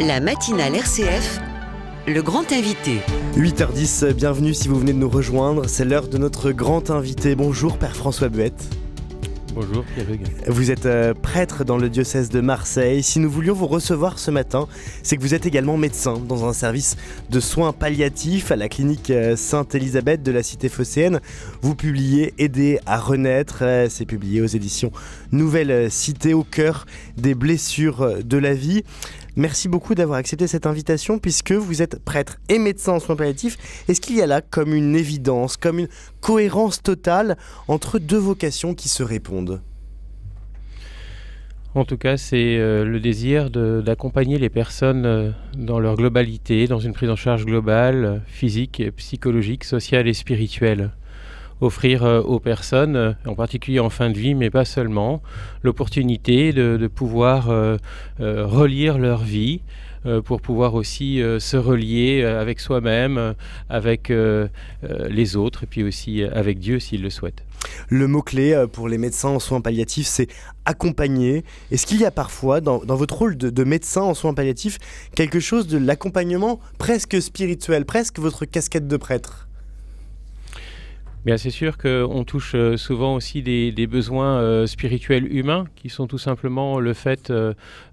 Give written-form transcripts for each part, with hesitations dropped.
La matinale RCF, le grand invité. 8h10, bienvenue si vous venez de nous rejoindre. C'est l'heure de notre grand invité. Bonjour Père François Buette. Bonjour Pierre Hugues. Vous êtes prêtre dans le diocèse de Marseille. Si nous voulions vous recevoir ce matin, c'est que vous êtes également médecin dans un service de soins palliatifs à la clinique Sainte-Élisabeth de la Cité phocéenne. Vous publiez Aider à renaître. C'est publié aux éditions Nouvelle Cité, au cœur des blessures de la vie. Merci beaucoup d'avoir accepté cette invitation puisque vous êtes prêtre et médecin en soins palliatifs. Est-ce qu'il y a là comme une évidence, comme une cohérence totale entre deux vocations qui se répondent ? En tout cas, c'est le désir d'accompagner les personnes dans leur globalité, dans une prise en charge globale, physique, psychologique, sociale et spirituelle. Offrir aux personnes, en particulier en fin de vie, mais pas seulement, l'opportunité de pouvoir relire leur vie, pour pouvoir aussi se relier avec soi-même, avec les autres, et puis aussi avec Dieu s'ils le souhaitent. Le mot-clé pour les médecins en soins palliatifs, c'est accompagner. Est-ce qu'il y a parfois, dans votre rôle de médecin en soins palliatifs, quelque chose de l'accompagnement presque spirituel, presque votre casquette de prêtre ? Bien, c'est sûr qu'on touche souvent aussi des besoins spirituels humains qui sont tout simplement le fait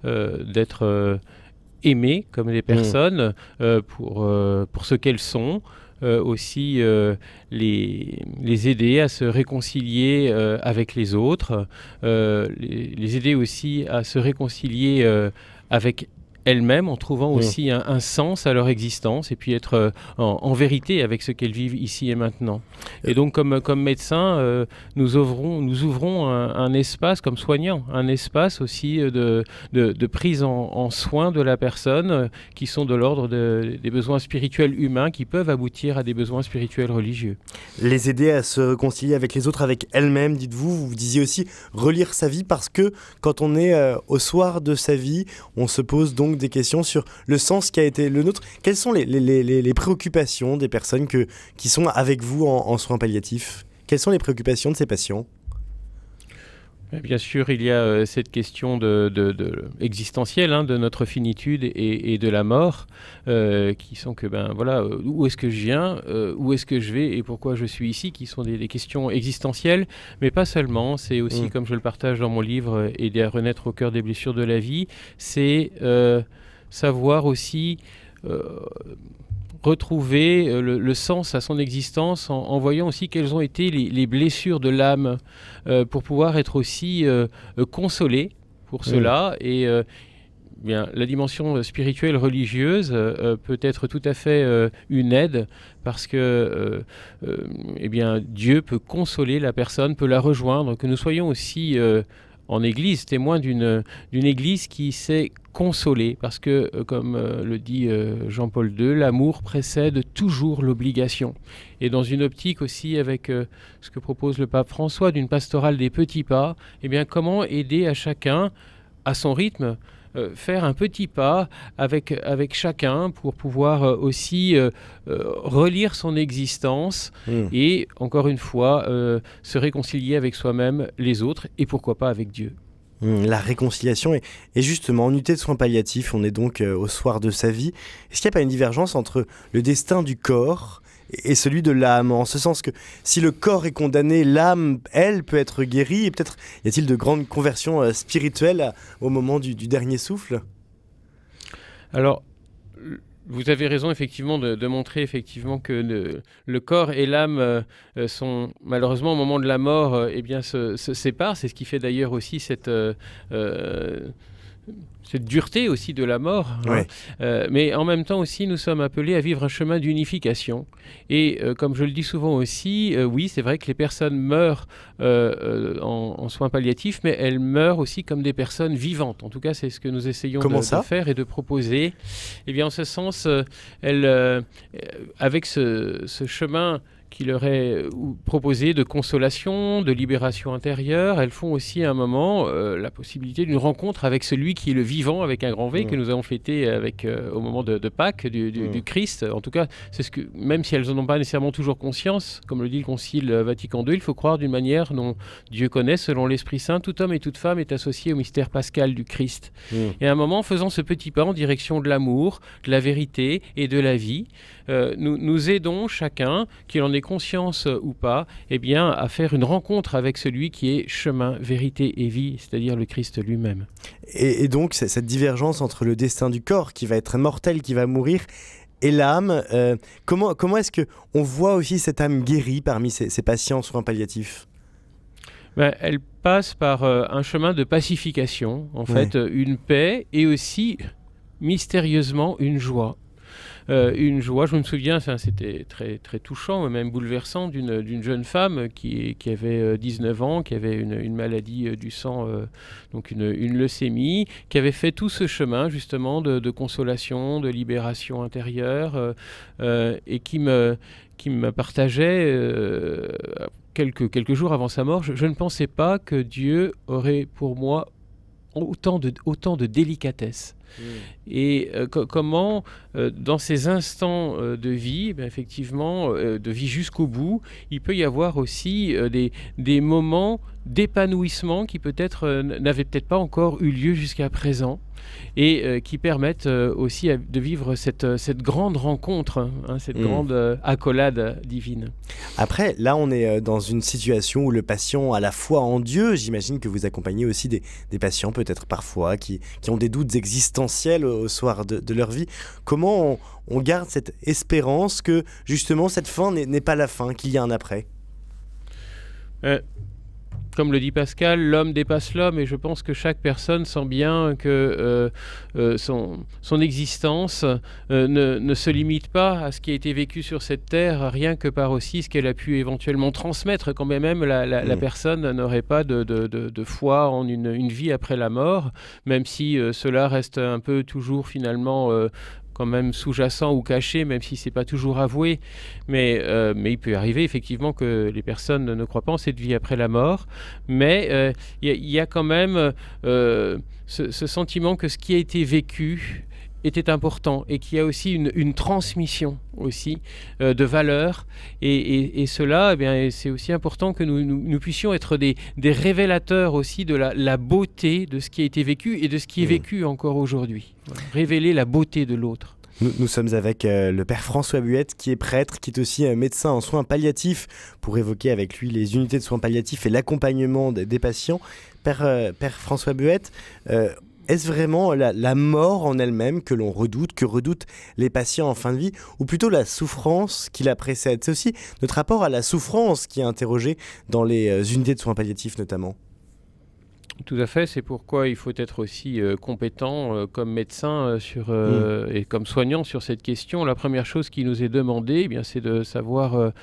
d'être aimés comme des personnes pour ce qu'elles sont. Aussi les aider à se réconcilier avec les autres, les aider aussi à se réconcilier avec elles-mêmes en trouvant aussi un sens à leur existence et puis être en vérité avec ce qu'elles vivent ici et maintenant. Et donc comme médecin, nous ouvrons un espace comme soignant, un espace aussi de prise en soin de la personne qui sont de l'ordre des besoins spirituels humains qui peuvent aboutir à des besoins spirituels religieux. Les aider à se réconcilier avec les autres, avec elles-mêmes, dites-vous. Vous disiez aussi relire sa vie parce que quand on est au soir de sa vie, on se pose donc des questions sur le sens qui a été le nôtre. Quelles sont les préoccupations des personnes qui sont avec vous en soins palliatifs ? Quelles sont les préoccupations de ces patients ? Bien sûr, il y a cette question existentielle de notre finitude et de la mort, qui sont que, où est-ce que je viens, où est-ce que je vais et pourquoi je suis ici, qui sont des questions existentielles, mais pas seulement. C'est aussi, comme je le partage dans mon livre, Aider à renaître au cœur des blessures de la vie, c'est savoir aussi retrouver le sens à son existence en voyant aussi quelles ont été les blessures de l'âme pour pouvoir être aussi consolé pour cela. Et la dimension spirituelle religieuse peut être tout à fait une aide parce que Dieu peut consoler la personne, peut la rejoindre, que nous soyons aussi en Église, témoins d'une Église qui s'est consolée, parce que, comme le dit Jean-Paul II, l'amour précède toujours l'obligation. Et dans une optique aussi avec ce que propose le pape François d'une pastorale des petits pas, comment aider à chacun, à son rythme, faire un petit pas avec chacun pour pouvoir aussi relire son existence et, encore une fois, se réconcilier avec soi-même, les autres et pourquoi pas avec Dieu. La réconciliation et justement en unité de soins palliatifs, on est donc au soir de sa vie. Est-ce qu'il n'y a pas une divergence entre le destin du corps et celui de l'âme, en ce sens que si le corps est condamné, l'âme, elle, peut être guérie, et peut-être y a-t-il de grandes conversions spirituelles au moment du dernier souffle ? Alors, vous avez raison effectivement de montrer effectivement que le corps et l'âme sont malheureusement au moment de la mort se séparent. C'est ce qui fait d'ailleurs aussi cette dureté aussi de la mort, mais en même temps aussi nous sommes appelés à vivre un chemin d'unification et comme je le dis souvent aussi, oui c'est vrai que les personnes meurent en soins palliatifs, mais elles meurent aussi comme des personnes vivantes. En tout cas c'est ce que nous essayons de faire et de proposer. En ce sens, avec ce chemin qui leur est proposé de consolation, de libération intérieure. Elles font aussi à un moment la possibilité d'une rencontre avec celui qui est le vivant, avec un grand V, que nous avons fêté au moment de Pâques, du Christ. En tout cas, c'est ce que, même si elles n'en ont pas nécessairement toujours conscience, comme le dit le Concile Vatican II, il faut croire d'une manière dont Dieu connaît, selon l'Esprit Saint, tout homme et toute femme est associé au mystère pascal du Christ. Et à un moment, faisant ce petit pas en direction de l'amour, de la vérité et de la vie, nous aidons chacun, qu'il en ait conscience ou pas, à faire une rencontre avec celui qui est chemin, vérité et vie, c'est-à-dire le Christ lui-même. Et donc, cette divergence entre le destin du corps, qui va être mortel, qui va mourir, et l'âme, comment est-ce qu'on voit aussi cette âme guérie parmi ces patients en soins palliatifs ? Elle passe par un chemin de pacification, en fait, une paix et aussi, mystérieusement, une joie. Une joie, je me souviens, c'était très, très touchant, même bouleversant, d'une jeune femme qui avait 19 ans, qui avait une maladie du sang, donc une leucémie, qui avait fait tout ce chemin justement de consolation, de libération intérieure, et qui me partageait quelques jours avant sa mort. Je ne pensais pas que Dieu aurait pour moi autant de délicatesse. Et comment, dans ces instants de vie, effectivement, de vie jusqu'au bout, il peut y avoir aussi des moments d'épanouissement qui peut-être n'avaient peut-être pas encore eu lieu jusqu'à présent, et qui permettent aussi de vivre cette grande rencontre, cette grande accolade divine. Après, là, on est dans une situation où le patient a la foi en Dieu. J'imagine que vous accompagnez aussi des patients, peut-être parfois, qui ont des doutes existentiels au soir de leur vie. Comment on garde cette espérance que, justement, cette fin n'est pas la fin, qu'il y a un après ? Comme le dit Pascal, l'homme dépasse l'homme, et je pense que chaque personne sent bien que son existence ne se limite pas à ce qui a été vécu sur cette terre, rien que par aussi ce qu'elle a pu éventuellement transmettre, quand même la personne n'aurait pas de foi en une vie après la mort, même si cela reste un peu toujours finalement quand même sous-jacent ou caché, même si ce n'est pas toujours avoué. Mais il peut arriver effectivement que les personnes ne croient pas en cette vie après la mort. Mais il y a quand même ce sentiment que ce qui a été vécu était important, et qu'il y a aussi une transmission aussi de valeurs, et cela, c'est aussi important que nous puissions être des révélateurs aussi de la beauté de ce qui a été vécu et de ce qui est vécu encore aujourd'hui. Voilà. Révéler la beauté de l'autre. Nous sommes avec le père François Buette, qui est prêtre, qui est aussi médecin en soins palliatifs, pour évoquer avec lui les unités de soins palliatifs et l'accompagnement des patients. Père François Buette, est-ce vraiment la mort en elle-même que redoutent les patients en fin de vie, ou plutôt la souffrance qui la précède ? C'est aussi notre rapport à la souffrance qui est interrogé dans les unités de soins palliatifs notamment. Tout à fait, c'est pourquoi il faut être aussi compétent comme médecin et comme soignant sur cette question. La première chose qui nous est demandée, c'est de savoir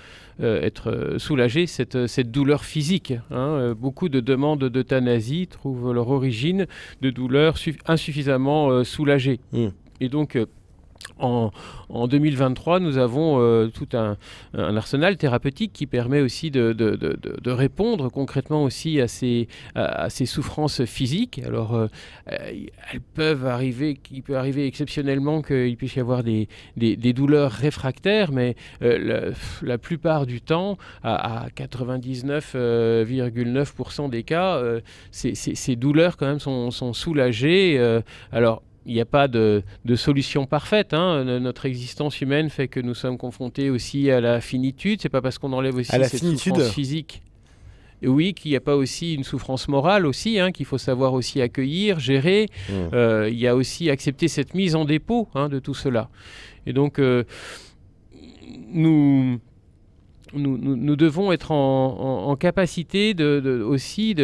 être soulagé cette douleur physique. Beaucoup de demandes d'euthanasie trouvent leur origine de douleurs insuffisamment soulagées. Et donc, en 2023, nous avons tout un arsenal thérapeutique qui permet aussi de répondre concrètement aussi à ces souffrances physiques. Alors, il peut arriver exceptionnellement qu'il puisse y avoir des douleurs réfractaires, mais la plupart du temps, à 99,9% des cas, ces douleurs quand même sont soulagées. Alors, il n'y a pas de solution parfaite. Notre existence humaine fait que nous sommes confrontés aussi à la finitude. C'est pas parce qu'on enlève aussi cette souffrance physique. Et oui, qu'il n'y a pas aussi une souffrance morale aussi, qu'il faut savoir aussi accueillir, gérer. Il y a aussi accepter cette mise en dépôt de tout cela. Et donc, nous devons être en capacité aussi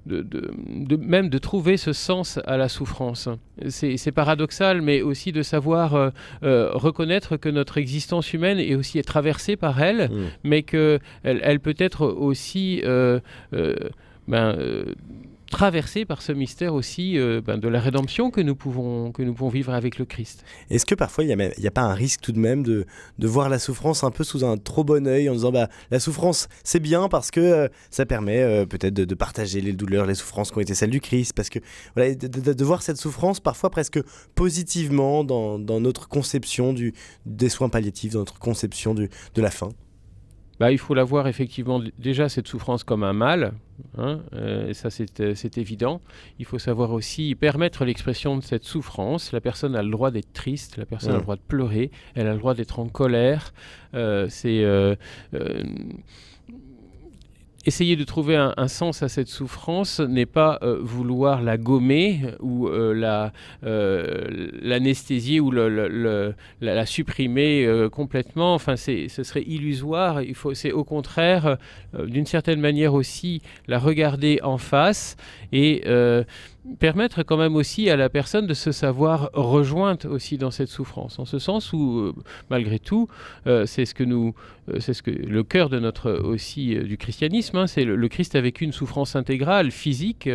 même de trouver ce sens à la souffrance. C'est paradoxal, mais aussi de savoir reconnaître que notre existence humaine est aussi traversée par elle, mais qu'elle peut être aussi traversés par ce mystère aussi de la rédemption que nous pouvons vivre avec le Christ. Est-ce que parfois il n'y a pas un risque tout de même de voir la souffrance un peu sous un trop bon œil en disant la souffrance c'est bien parce que ça permet peut-être de partager les douleurs, les souffrances qui ont été celles du Christ, parce que voilà, de voir cette souffrance parfois presque positivement dans notre conception des soins palliatifs, dans notre conception de la fin. Il faut la voir effectivement déjà cette souffrance comme un mal, et ça c'est évident. Il faut savoir aussi permettre l'expression de cette souffrance. La personne a le droit d'être triste, la personne a le droit de pleurer, elle a le droit d'être en colère. Essayer de trouver un sens à cette souffrance n'est pas vouloir la gommer ou l'anesthésier ou la supprimer complètement. Enfin, ce serait illusoire. C'est au contraire, d'une certaine manière aussi, la regarder en face et permettre quand même aussi à la personne de se savoir rejointe aussi dans cette souffrance, en ce sens où malgré tout c'est ce que le cœur de notre aussi du christianisme, c'est le Christ a vécu une souffrance intégrale physique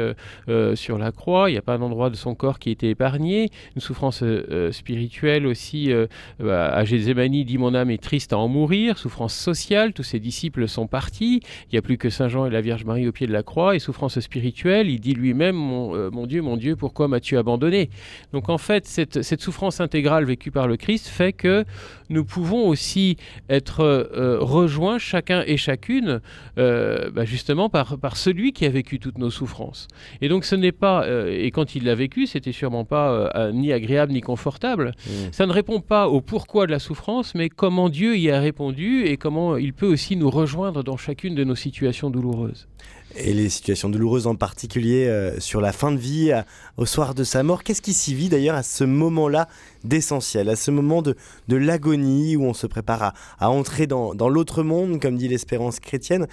sur la croix, il n'y a pas un endroit de son corps qui a été épargné, une souffrance spirituelle aussi à Gethsémani, il dit mon âme est triste à en mourir, souffrance sociale, tous ses disciples sont partis, il n'y a plus que Saint Jean et la Vierge Marie au pied de la croix, et souffrance spirituelle, il dit lui-même mon Dieu, pourquoi m'as-tu abandonné? Donc en fait, cette souffrance intégrale vécue par le Christ fait que nous pouvons aussi être rejoints chacun et chacune justement par celui qui a vécu toutes nos souffrances. Et donc ce n'est pas, et quand il l'a vécu, c'était sûrement pas ni agréable ni confortable. Ça ne répond pas au pourquoi de la souffrance, mais comment Dieu y a répondu et comment il peut aussi nous rejoindre dans chacune de nos situations douloureuses. Et les situations douloureuses en particulier sur la fin de vie, au soir de sa mort. Qu'est-ce qui s'y vit d'ailleurs à ce moment-là d'essentiel, à ce moment de l'agonie où on se prépare à entrer dans l'autre monde, comme dit l'espérance chrétienne?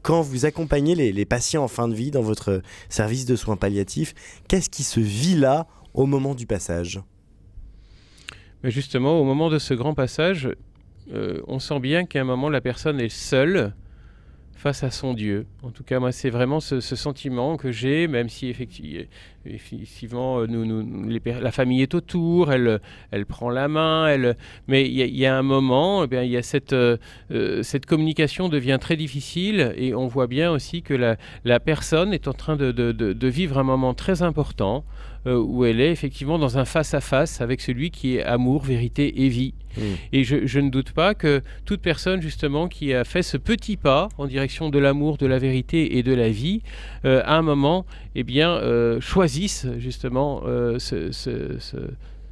Quand vous accompagnez les patients en fin de vie dans votre service de soins palliatifs, qu'est-ce qui se vit là au moment du passage? Mais justement, au moment de ce grand passage, on sent bien qu'à un moment la personne est seule face à son Dieu. En tout cas, moi, c'est vraiment ce sentiment que j'ai, même si effectivement la famille est autour, elle prend la main, mais il y a un moment, il y a cette communication devient très difficile et on voit bien aussi que la personne est en train de vivre un moment très important où elle est effectivement dans un face-à-face avec celui qui est amour, vérité et vie. Et je ne doute pas que toute personne justement qui a fait ce petit pas en direction de l'amour, de la vérité et de la vie, à un moment, choisissent justement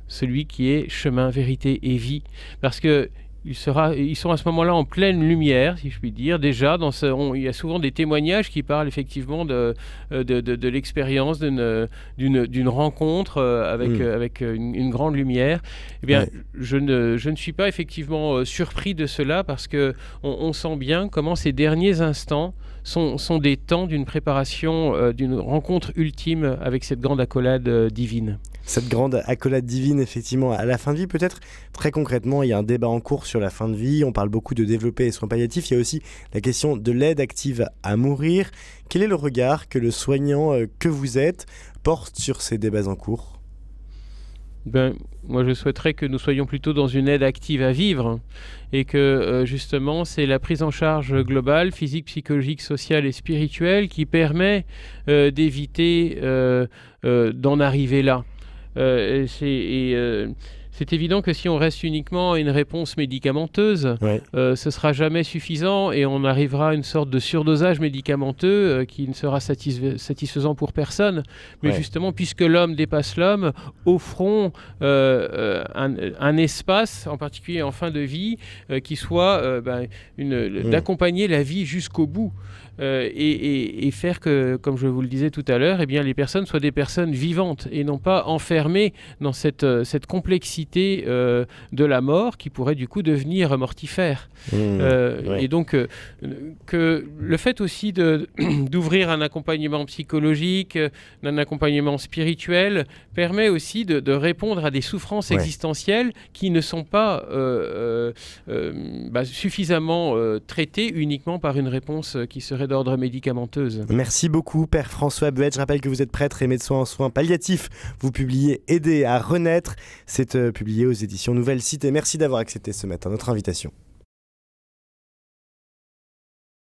celui qui est chemin, vérité et vie. Parce que ils sont à ce moment-là en pleine lumière, si je puis dire. Déjà, il y a souvent des témoignages qui parlent effectivement de l'expérience d'une rencontre avec une grande lumière. Eh bien, je ne suis pas effectivement surpris de cela parce qu'on sent bien comment ces derniers instants sont des temps d'une préparation, d'une rencontre ultime avec cette grande accolade divine. Cette grande accolade divine, effectivement, à la fin de vie, peut-être très concrètement, il y a un débat en cours sur la fin de vie. On parle beaucoup de développer les soins palliatifs. Il y a aussi la question de l'aide active à mourir. Quel est le regard que le soignant que vous êtes porte sur ces débats en cours ? Moi, je souhaiterais que nous soyons plutôt dans une aide active à vivre et que justement, c'est la prise en charge globale, physique, psychologique, sociale et spirituelle qui permet d'éviter d'en arriver là. C'est évident que si on reste uniquement à une réponse médicamenteuse, ce ne sera jamais suffisant et on arrivera à une sorte de surdosage médicamenteux qui ne sera satisfaisant pour personne. Mais justement, puisque l'homme dépasse l'homme, offrons un espace, en particulier en fin de vie, qui soit d'accompagner la vie jusqu'au bout. Et faire que, comme je vous le disais tout à l'heure, les personnes soient des personnes vivantes et non pas enfermées dans cette complexité de la mort qui pourrait du coup devenir mortifère. Et donc, que le fait aussi d'ouvrir un accompagnement psychologique, un accompagnement spirituel, permet aussi de répondre à des souffrances existentielles qui ne sont pas suffisamment traitées uniquement par une réponse qui serait serait d'ordre médicamenteuse. Merci beaucoup, Père François Buet. Je rappelle que vous êtes prêtre et médecin en soins palliatifs. Vous publiez « Aider à renaître ». C'est publié aux éditions Nouvelle Cité. Merci d'avoir accepté ce matin notre invitation.